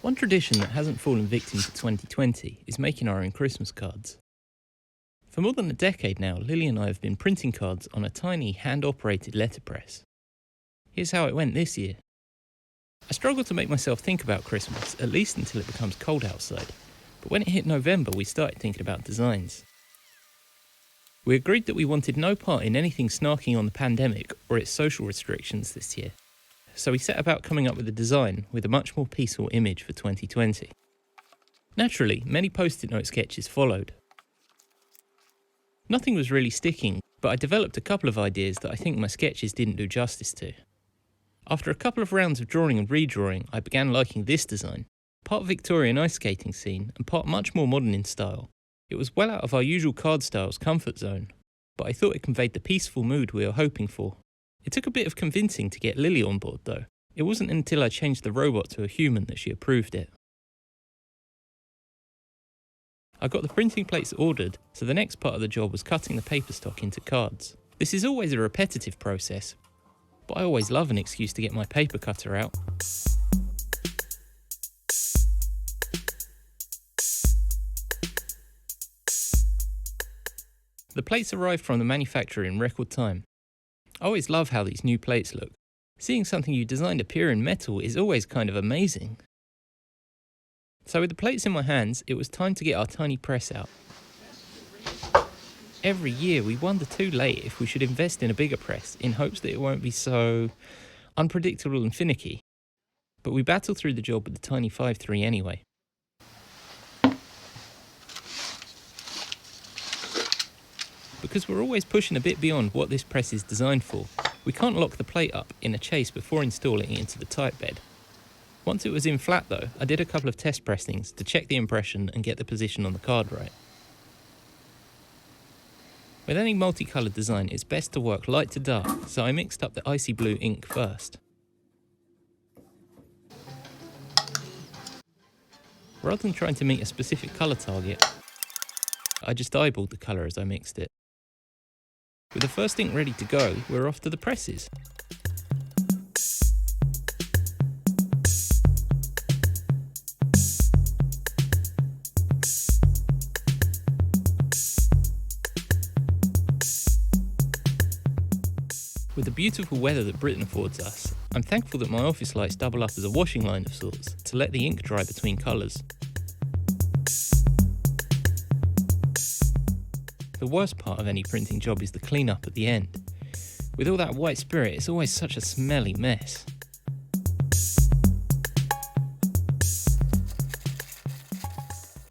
One tradition that hasn't fallen victim to 2020 is making our own Christmas cards. For more than a decade now, Lily and I have been printing cards on a tiny hand-operated letterpress. Here's how it went this year. I struggle to make myself think about Christmas, at least until it becomes cold outside, but when it hit November we started thinking about designs. We agreed that we wanted no part in anything snarking on the pandemic or its social restrictions this year, so we set about coming up with a design with a much more peaceful image for 2020. Naturally, many post-it note sketches followed. Nothing was really sticking, but I developed a couple of ideas that I think my sketches didn't do justice to. After a couple of rounds of drawing and redrawing, I began liking this design, part Victorian ice skating scene and part much more modern in style. It was well out of our usual card style's comfort zone, but I thought it conveyed the peaceful mood we were hoping for. It took a bit of convincing to get Lily on board though. It wasn't until I changed the robot to a human that she approved it. I got the printing plates ordered, so the next part of the job was cutting the paper stock into cards. This is always a repetitive process, but I always love an excuse to get my paper cutter out. The plates arrived from the manufacturer in record time. I always love how these new plates look. Seeing something you designed appear in metal is always kind of amazing. So with the plates in my hands, it was time to get our tiny press out. Every year we wonder too late if we should invest in a bigger press in hopes that it won't be so unpredictable and finicky. But we battle through the job with the tiny 5-3 anyway. Because we're always pushing a bit beyond what this press is designed for, we can't lock the plate up in a chase before installing it into the type bed. Once it was in flat though, I did a couple of test pressings to check the impression and get the position on the card right. With any multicoloured design, it's best to work light to dark, so I mixed up the icy blue ink first. Rather than trying to meet a specific colour target, I just eyeballed the colour as I mixed it. With the first ink ready to go, we're off to the presses. With the beautiful weather that Britain affords us, I'm thankful that my office lights double up as a washing line of sorts to let the ink dry between colours. The worst part of any printing job is the clean-up at the end. With all that white spirit, it's always such a smelly mess.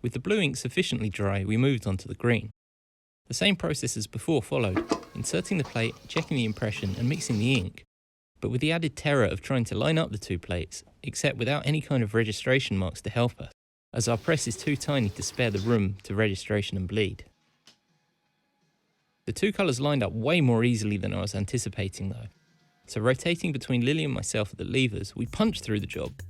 With the blue ink sufficiently dry, we moved on to the green. The same process as before followed, inserting the plate, checking the impression and mixing the ink, but with the added terror of trying to line up the two plates, except without any kind of registration marks to help us, as our press is too tiny to spare the room to registration and bleed. The two colours lined up way more easily than I was anticipating though, so rotating between Lily and myself at the levers, we punched through the job.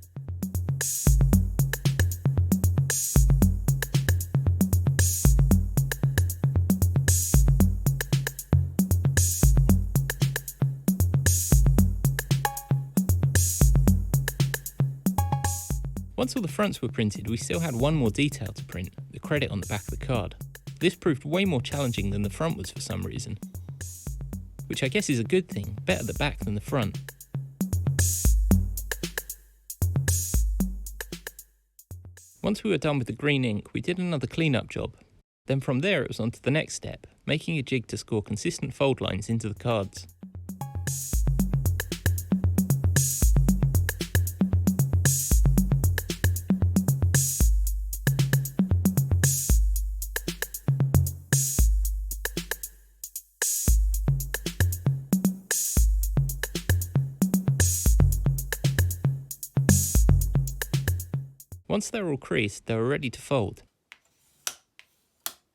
Once all the fronts were printed, we still had one more detail to print, the credit on the back of the card. This proved way more challenging than the front was for some reason, which I guess is a good thing, better the back than the front. Once we were done with the green ink, we did another clean-up job. Then from there it was on to the next step, making a jig to score consistent fold lines into the cards. Once they were all creased, they were ready to fold.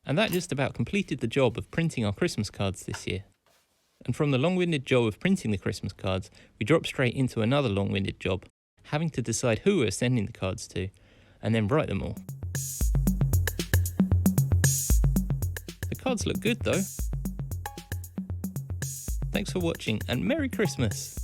And that just about completed the job of printing our Christmas cards this year. And from the long-winded job of printing the Christmas cards, we dropped straight into another long-winded job, having to decide who we were sending the cards to, and then write them all. The cards look good though. Thanks for watching and Merry Christmas!